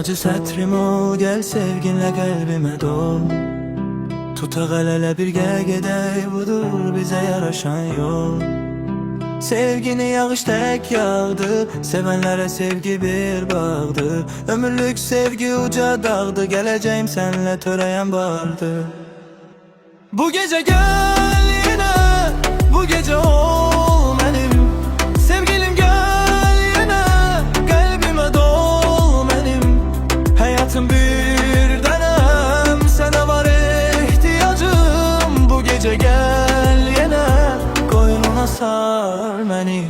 acı sətrim ol, gel sevginle kalbime dol. Tutaq el-ele birgə gedək, budur bize yaraşan yol. Sevgini yağış tek yağdı, sevenlere sevgi bir bağdı. Ömürlük sevgi uca dağdı, geleceğim senle töreyen bardı. Bu gece gel yine, bu gece ol benim. Sevgilim gel yine, kalbime dol benim. Hayatım bir dönem, sana var ihtiyacım. Bu gece gel yine, koynuna sar beni.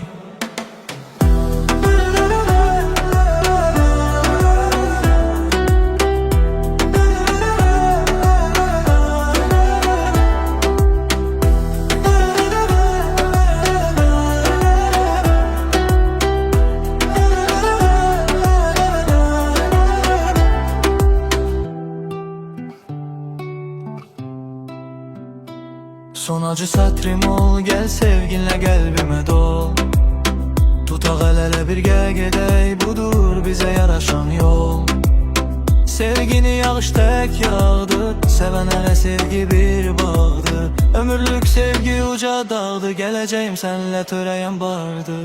Son acı sətrim ol, gel sevginle kalbime dol. Tutaq el-ele birgə gedək, budur bize yaraşan yol. Sevgini yağış tek yağdı, sevenlere sevgi bir bağdı. Ömürlük sevgi uca dağdı, geleceğim senle töreyen bardı.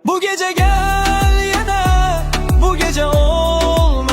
Bu gece gel yine, bu gece ol